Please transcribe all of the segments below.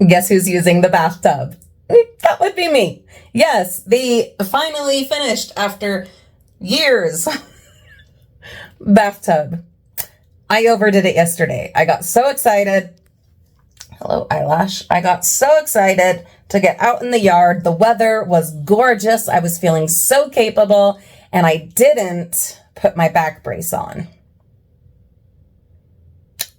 Guess who's using the bathtub? That would be me. Yes, the finally finished after years bathtub. I overdid it yesterday. I got so excited. Hello, eyelash. I got so excited to get out in the yard. The weather was gorgeous. I was feeling so capable, and I didn't put my back brace on.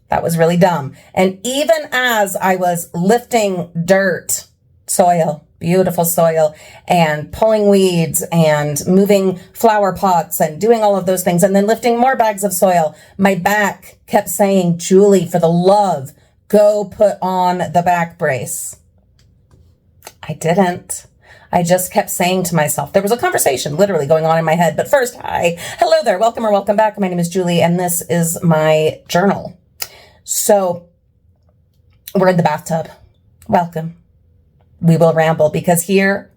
That was really dumb. And even as I was lifting dirt, soil, beautiful soil, and pulling weeds and moving flower pots and doing all of those things, and then lifting more bags of soil, my back kept saying, Julie, for the love, go put on the back brace. I didn't. I just kept saying to myself, there was a conversation literally going on in my head. But first, hi, hello there, welcome or welcome back. My name is Julie, and this is my journal. So we're in the bathtub. Welcome. We will ramble because here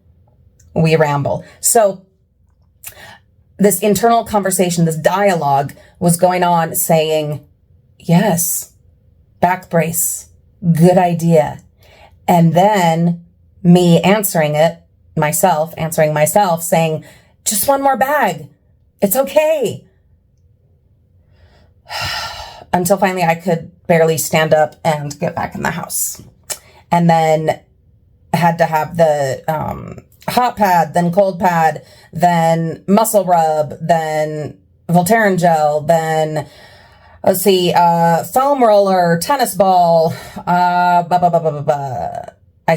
we ramble. So this internal conversation, this dialogue was going on saying, yes, back brace, good idea. And then me answering myself, saying, just one more bag. It's okay. Until finally I could barely stand up and get back in the house. And then had to have the hot pad, then cold pad, then muscle rub, then Voltaren gel, then let's see, foam roller, tennis ball, ice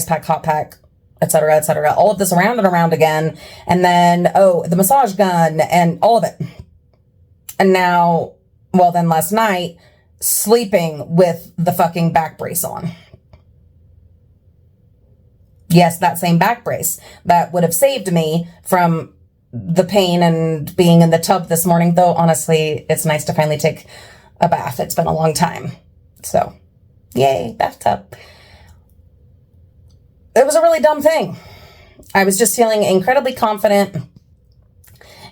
pack, hot pack, etc., etc. All of this around and around again. And then, the massage gun and all of it. And now, then last night, sleeping with the fucking back brace on. Yes, that same back brace that would have saved me from the pain and being in the tub this morning. Though, honestly, it's nice to finally take a bath. It's been a long time. So, yay, bathtub. It was a really dumb thing. I was just feeling incredibly confident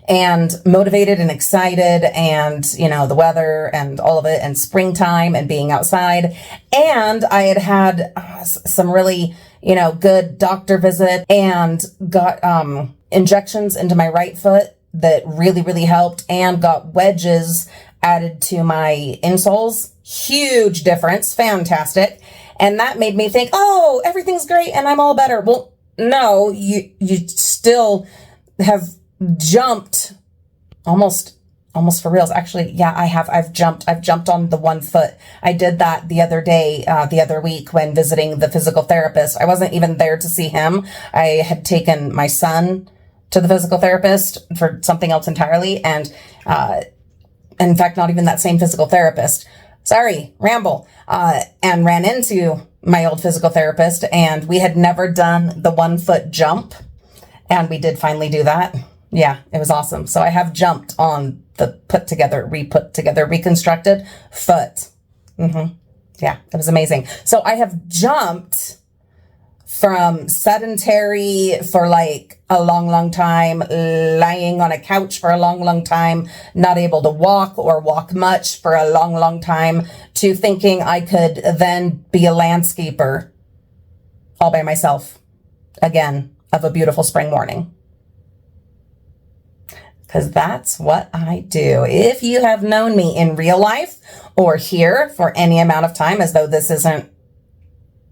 and motivated and excited, and, the weather and all of it, and springtime and being outside. And I had some really, good doctor visit and got injections into my right foot that really, really helped, and got wedges added to my insoles. Huge difference. Fantastic. And that made me think, oh, everything's great and I'm all better. Well, no, you still have jumped almost for reals. Actually, yeah, I've jumped on the 1 foot. I did that the other day, the other week when visiting the physical therapist. I wasn't even there to see him. I had taken my son to the physical therapist for something else entirely. And, in fact, not even that same physical therapist. Sorry, ramble. And ran into my old physical therapist, and we had never done the 1 foot jump. And we did finally do that. Yeah, it was awesome. So I have jumped on the put together, reconstructed foot. Yeah, it was amazing. So I have jumped from sedentary for like a long, long time, lying on a couch for a long, long time, not able to walk or walk much for a long, long time, to thinking I could then be a landscaper all by myself again of a beautiful spring morning. Because that's what I do. If you have known me in real life or here for any amount of time, as though this isn't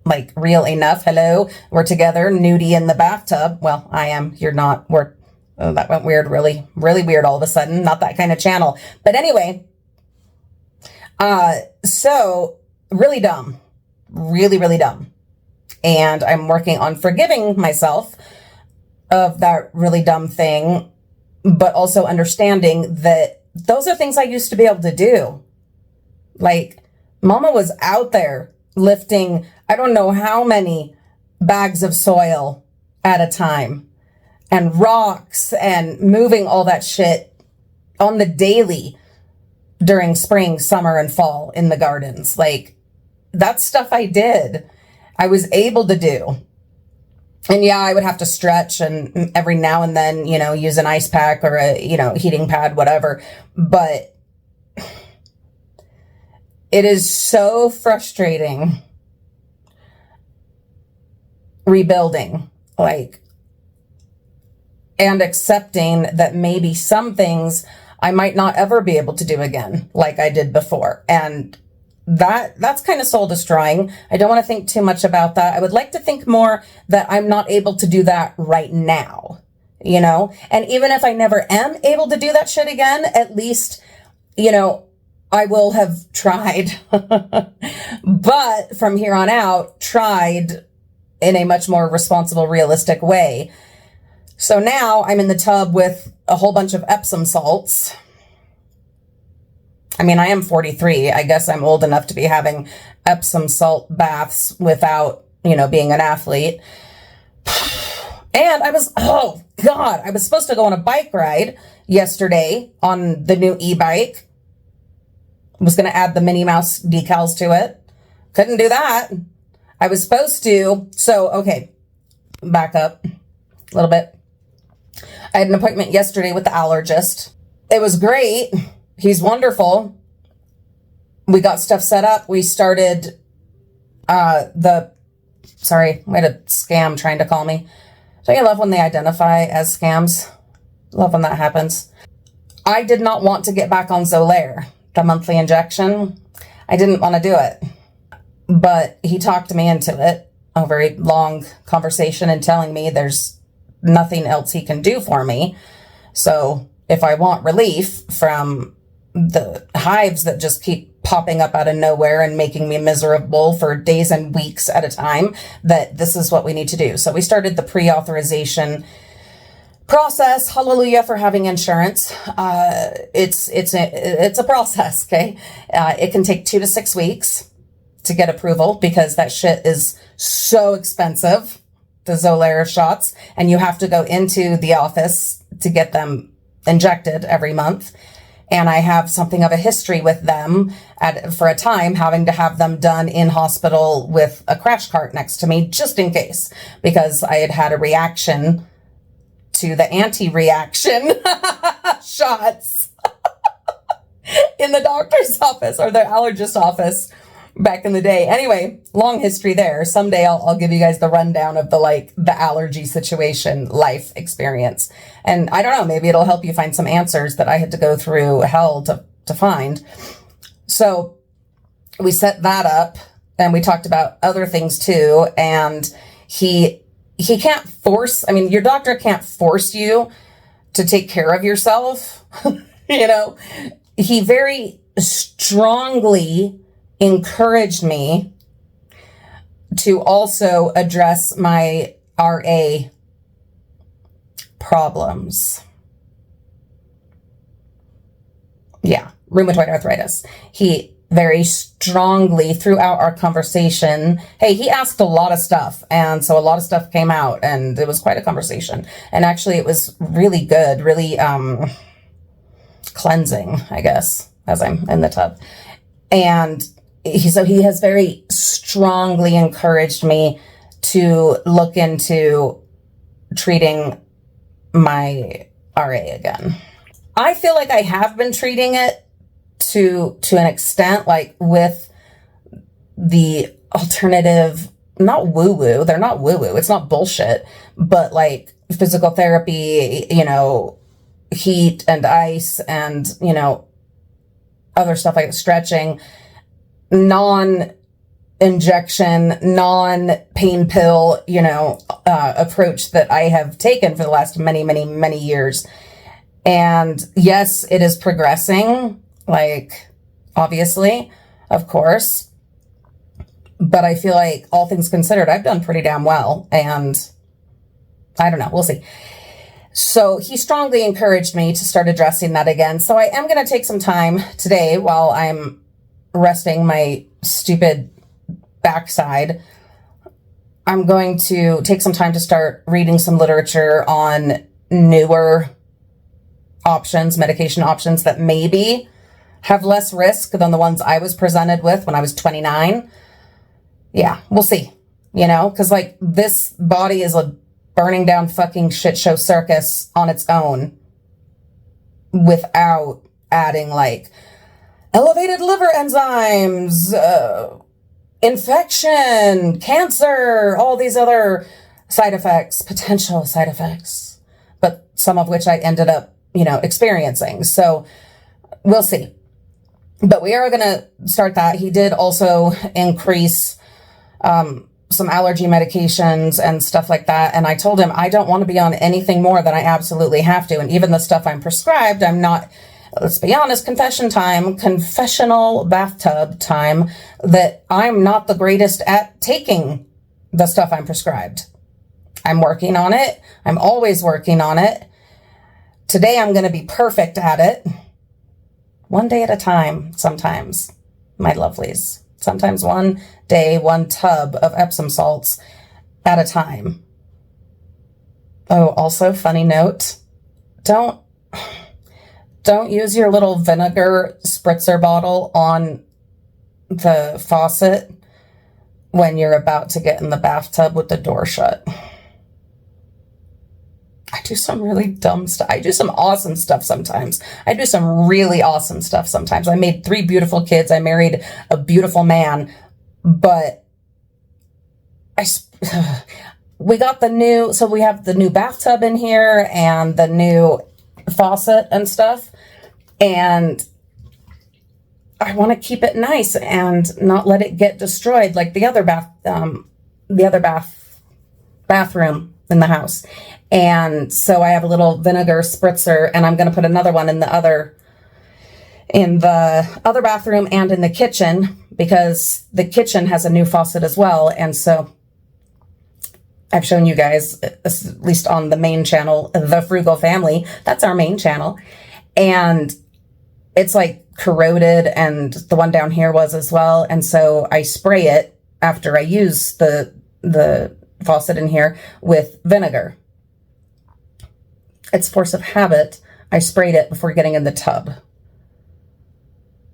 like real enough. Hello, we're together, nudie in the bathtub. Well, I am. You're not. That went weird, really, really weird all of a sudden. Not that kind of channel. But anyway, so really dumb. Really, really dumb. And I'm working on forgiving myself of that really dumb thing, but also understanding that those are things I used to be able to do. Like, Mama was out there lifting, I don't know how many bags of soil at a time, and rocks, and moving all that shit on the daily during spring, summer, and fall in the gardens. Like, that's stuff I did. I was able to do. And yeah, I would have to stretch and every now and then, use an ice pack or a, heating pad, whatever. But it is so frustrating rebuilding, like, and accepting that maybe some things I might not ever be able to do again like I did before. And that's kind of soul destroying. I don't want to think too much about that. I would like to think more that I'm not able to do that right now, you know? And even if I never am able to do that shit again, at least, you know, I will have tried. But from here on out, tried in a much more responsible, realistic way. So now I'm in the tub with a whole bunch of Epsom salts. I mean, I am 43. I guess I'm old enough to be having Epsom salt baths without, you know, being an athlete. And I was supposed to go on a bike ride yesterday on the new e-bike. I was going to add the Minnie Mouse decals to it. Couldn't do that. I was supposed to. So, okay, back up a little bit. I had an appointment yesterday with the allergist. It was great. He's wonderful. We got stuff set up. We started sorry, we had a scam trying to call me. Don't you love when they identify as scams? Love when that happens. I did not want to get back on Xolair, the monthly injection. I didn't want to do it. But he talked me into it. A very long conversation and telling me there's nothing else he can do for me. So if I want relief from the hives that just keep popping up out of nowhere and making me miserable for days and weeks at a time, that this is what we need to do. So we started the pre-authorization process. Hallelujah for having insurance. It's a process. Okay. It can take 2 to 6 weeks to get approval because that shit is so expensive, the Xolair shots, and you have to go into the office to get them injected every month. And I have something of a history with them for a time, having to have them done in hospital with a crash cart next to me, just in case, because I had a reaction to the anti-reaction shots in the doctor's office or the allergist office back in the day. Anyway, long history there. Someday I'll give you guys the rundown of the allergy situation life experience. And I don't know, maybe it'll help you find some answers that I had to go through hell to find. So we set that up and we talked about other things too. And he can't force, I mean, your doctor can't force you to take care of yourself. You know, he very strongly encouraged me to also address my RA problems. Yeah, rheumatoid arthritis. He very strongly throughout our conversation, hey, he asked a lot of stuff. And so a lot of stuff came out and it was quite a conversation. And actually it was really good, really cleansing, I guess, as I'm in the tub. And so he has very strongly encouraged me to look into treating my RA again. I feel like I have been treating it to an extent, like with the alternative, not woo-woo, they're not woo-woo, it's not bullshit, but like physical therapy, you know, heat and ice and, you know, other stuff like stretching, non-injection, non-pain pill, you know, approach that I have taken for the last many, many, many years. And yes, it is progressing, like, obviously, of course. But I feel like all things considered, I've done pretty damn well. And I don't know, we'll see. So he strongly encouraged me to start addressing that again. So I am going to take some time today while I'm resting my stupid backside. I'm going to take some time to start reading some literature on newer options, medication options that maybe have less risk than the ones I was presented with when I was 29. Yeah, we'll see, you know, because like this body is a burning down fucking shit show circus on its own without adding like elevated liver enzymes, infection, cancer, all these other side effects, potential side effects, but some of which I ended up, experiencing. So we'll see. But we are going to start that. He did also increase some allergy medications and stuff like that. And I told him I don't want to be on anything more than I absolutely have to. And even the stuff I'm prescribed, I'm not, let's be honest, confessional bathtub time, that I'm not the greatest at taking the stuff I'm prescribed. I'm working on it. I'm always working on it. Today I'm going to be perfect at it. One day at a time, sometimes, my lovelies. Sometimes one day, one tub of Epsom salts at a time. Oh, also, funny note, don't use your little vinegar spritzer bottle on the faucet when you're about to get in the bathtub with the door shut. I do some really dumb stuff. I do some awesome stuff sometimes. I do some really awesome stuff sometimes. I made 3 beautiful kids. I married a beautiful man. But we got so we have the new bathtub in here and the new faucet and stuff. And I want to keep it nice and not let it get destroyed like the other bathroom in the house. And so I have a little vinegar spritzer, and I'm going to put another one in the other bathroom and in the kitchen, because the kitchen has a new faucet as well. And so I've shown you guys, at least on the main channel, the Frugal Family. That's our main channel. And it's like corroded, and the one down here was as well. And so I spray it after I use the faucet in here with vinegar. It's force of habit. I sprayed it before getting in the tub.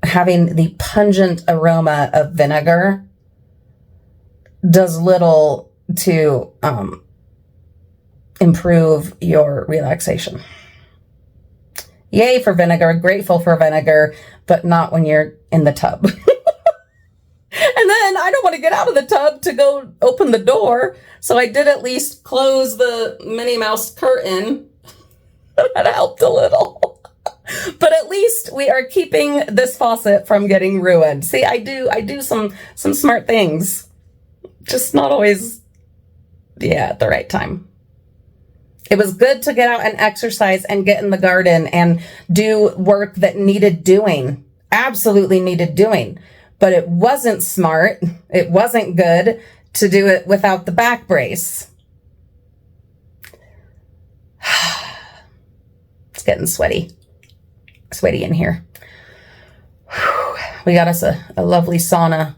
Having the pungent aroma of vinegar does little to improve your relaxation. Yay for vinegar, grateful for vinegar, but not when you're in the tub. And then I don't want to get out of the tub to go open the door, so I did at least close the Minnie Mouse curtain. That helped a little. But at least we are keeping this faucet from getting ruined. See, I do some smart things. Just not always, at the right time. It was good to get out and exercise and get in the garden and do work that needed doing. Absolutely needed doing. But it wasn't smart. It wasn't good to do it without the back brace. It's getting sweaty in here. We got us a lovely sauna.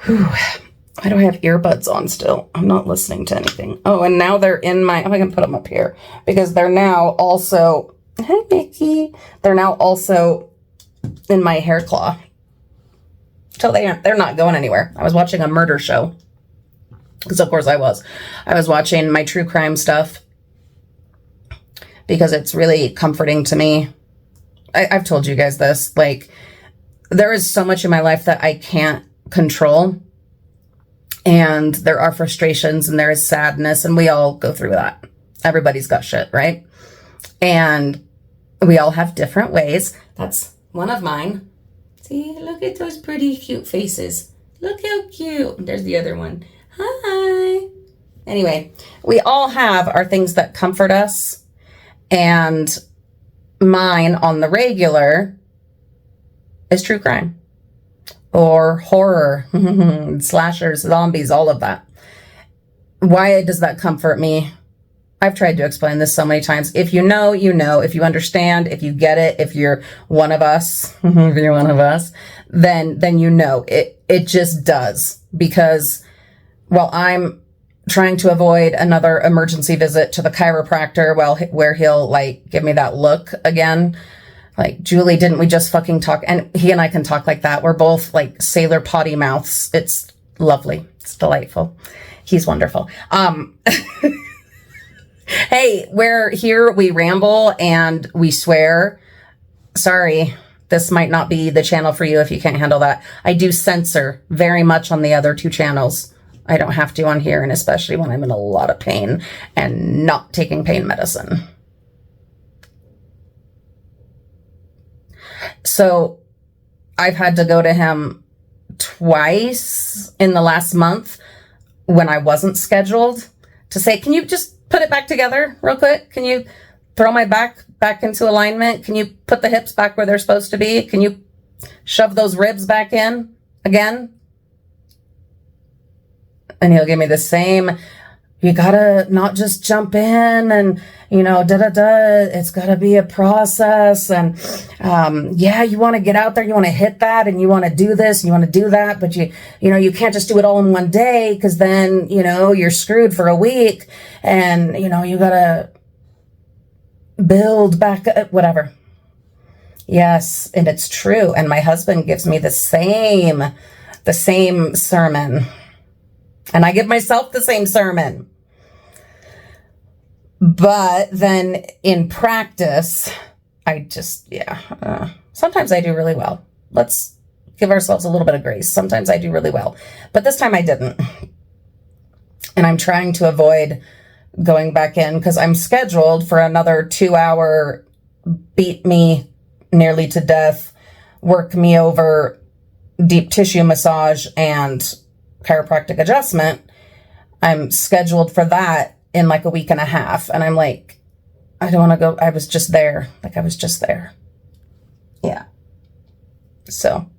Why do I have earbuds on still? I'm not listening to anything. Oh, and now they're in I can put them up here because they're now also, hi Mickey. They're now also in my hair claw. So they're not going anywhere. I was watching a murder show. Because of course I was watching my true crime stuff, because it's really comforting to me. I've told you guys this, like, there is so much in my life that I can't control. And there are frustrations and there is sadness, and we all go through that. Everybody's got shit, right? And we all have different ways. That's one of mine. See, look at those pretty cute faces. Look how cute. There's the other one. Hi. Anyway, we all have our things that comfort us. And mine on the regular is true crime or horror, slashers, zombies, all of that. Why does that comfort me? I've tried to explain this so many times. If you know, you know. If you understand, if you get it, if you're one of us, then you know. It just does. Because while I'm trying to avoid another emergency visit to the chiropractor, where he'll like give me that look again. Like, Julie, didn't we just fucking talk? And he and I can talk like that. We're both like sailor potty mouths. It's lovely. It's delightful. He's wonderful. Hey, we're here, we ramble and we swear. Sorry. this might not be the channel for you if you can't handle that. I do censor very much on the other 2 channels. I don't have to on here, and especially when I'm in a lot of pain and not taking pain medicine. So I've had to go to him twice in the last month when I wasn't scheduled to say, can you just put it back together real quick? Can you throw my back into alignment? Can you put the hips back where they're supposed to be? Can you shove those ribs back in again? And he'll give me the same, you gotta not just jump in and, you know, it's gotta be a process. And, yeah, you want to get out there, you want to hit that, and you want to do this, and you want to do that, but you know, you can't just do it all in one day, because then, you know, you're screwed for a week, and, you know, you gotta build back up, whatever. Yes. And it's true. And my husband gives me the same sermon. And I give myself the same sermon. But then in practice, sometimes I do really well. Let's give ourselves a little bit of grace. Sometimes I do really well. But this time I didn't. And I'm trying to avoid going back in because I'm scheduled for another 2-hour beat me nearly to death, work me over deep tissue massage and chiropractic adjustment. I'm scheduled for that in like a week and a half. And I'm like, I don't want to go. I was just there. Yeah. So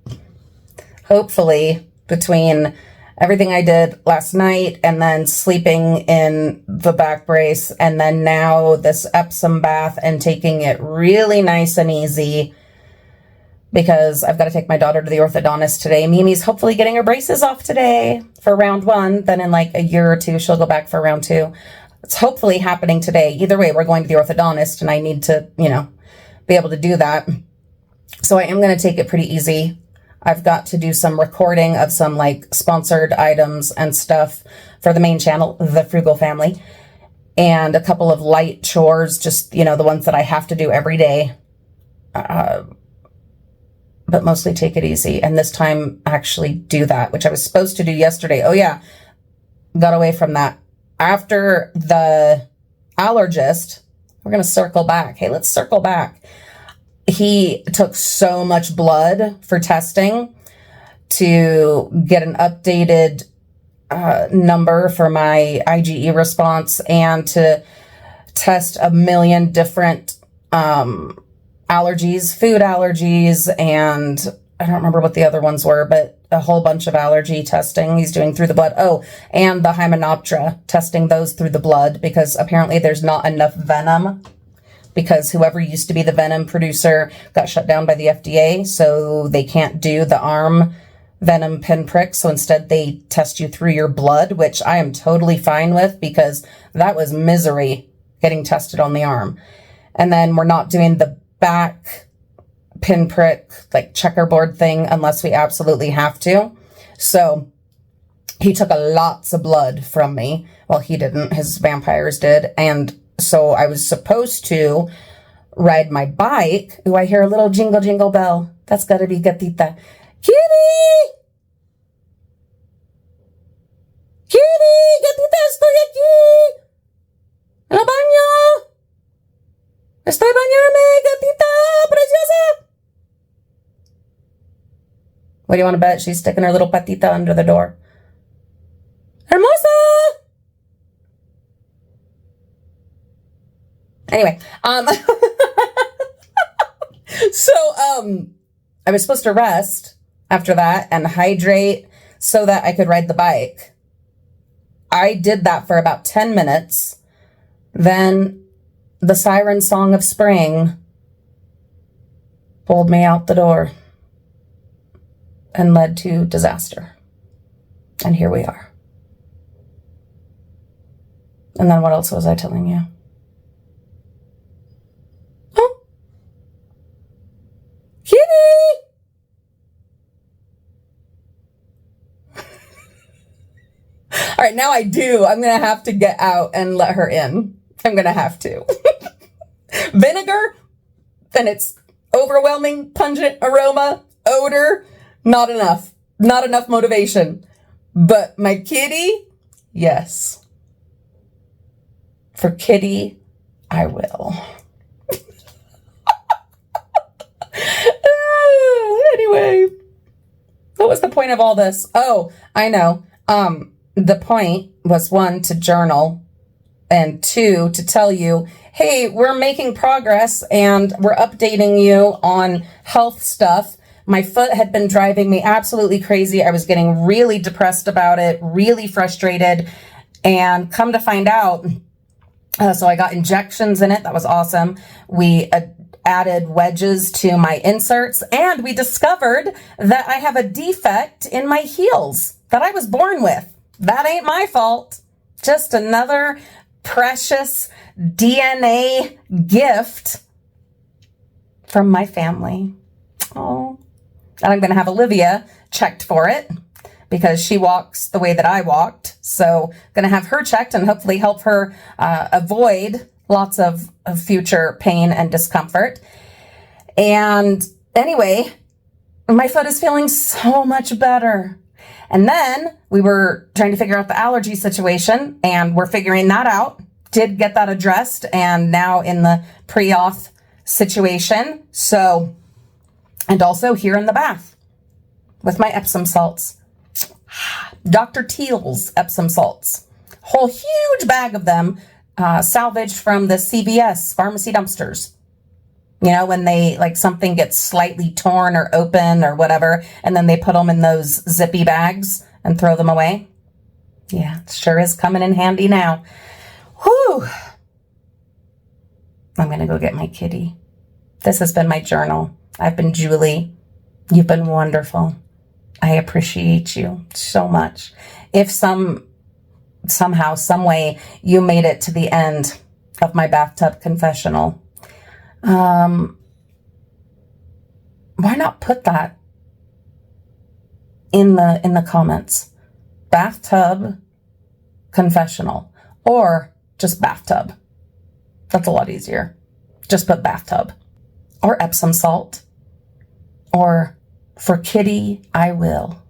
hopefully between everything I did last night and then sleeping in the back brace and then now this Epsom bath and taking it really nice and easy, because I've got to take my daughter to the orthodontist today. Mimi's hopefully getting her braces off today for round 1. Then in like a year or 2, she'll go back for round 2. It's hopefully happening today. Either way, we're going to the orthodontist and I need to, you know, be able to do that. So I am going to take it pretty easy. I've got to do some recording of some like sponsored items and stuff for the main channel, the Frugal Family, and a couple of light chores, just, you know, the ones that I have to do every day. But mostly take it easy. And this time actually do that, which I was supposed to do yesterday. Oh yeah, got away from that. After the allergist, we're going to circle back. Hey, let's circle back. He took so much blood for testing to get an updated number for my IgE response and to test a million different allergies, food allergies, and I don't remember what the other ones were, but a whole bunch of allergy testing he's doing through the blood. Oh, and the Hymenoptera, testing those through the blood, because apparently there's not enough venom, because whoever used to be the venom producer got shut down by the FDA, so they can't do the arm venom pinprick. So instead they test you through your blood, which I am totally fine with, because that was misery getting tested on the arm. And then we're not doing the back pinprick, like checkerboard thing, unless we absolutely have to. So he took lots of blood from me. Well, he didn't, his vampires did. And so I was supposed to ride my bike. Ooh, I hear a little jingle, jingle bell. That's got to be Gatita. Kitty! Kitty! Gatita, estoy aquí! En el baño! Estoy bañarme, gatita preciosa! What do you want to bet? She's sticking her little patita under the door. Hermosa! Anyway, so, I was supposed to rest after that and hydrate so that I could ride the bike. I did that for about 10 minutes. Then the siren song of spring pulled me out the door and led to disaster. And here we are. And then what else was I telling you? Oh, Kitty! All right, now I'm going to have to get out and let her in. I'm going to have to. Vinegar, then it's overwhelming, pungent aroma, odor, not enough. Not enough motivation. But my kitty, yes. For kitty, I will. Anyway, what was the point of all this? Oh, I know. The point was 1, to journal, and 2, to tell you, hey, we're making progress and we're updating you on health stuff. My foot had been driving me absolutely crazy. I was getting really depressed about it, really frustrated, and come to find out, so I got injections in it. That was awesome. We added wedges to my inserts, and we discovered that I have a defect in my heels that I was born with. That ain't my fault. Just another precious DNA gift from my family. Oh, and I'm going to have Olivia checked for it because she walks the way that I walked. So going to have her checked and hopefully help her avoid lots of future pain and discomfort. And anyway, my foot is feeling so much better. And then we were trying to figure out the allergy situation, and we're figuring that out. Did get that addressed, and now in the pre-auth situation. So, and also here in the bath with my Epsom salts. Dr. Teal's Epsom salts. Whole huge bag of them, salvaged from the CVS pharmacy dumpsters. You know, when they, like, something gets slightly torn or open or whatever, and then they put them in those zippy bags and throw them away. Yeah, it sure is coming in handy now. Whew. I'm going to go get my kitty. This has been my journal. I've been Julie. You've been wonderful. I appreciate you so much. If somehow, some way, you made it to the end of my bathtub confessional, why not put that in the comments? Bathtub confessional, or just bathtub. That's a lot easier. Just put bathtub, or Epsom salt, or for kitty, I will.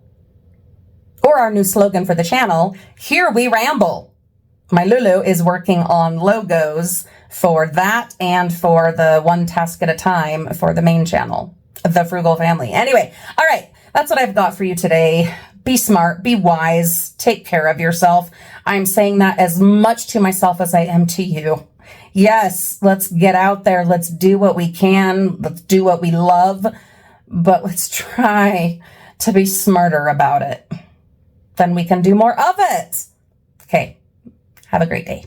Or our new slogan for the channel, here we ramble. My Lulu is working on logos for that and for the one task at a time for the main channel, the Frugal Family. Anyway, all right, that's what I've got for you today. Be smart, be wise, take care of yourself. I'm saying that as much to myself as I am to you. Yes, let's get out there. Let's do what we can. Let's do what we love, but let's try to be smarter about it. Then we can do more of it. Okay, have a great day.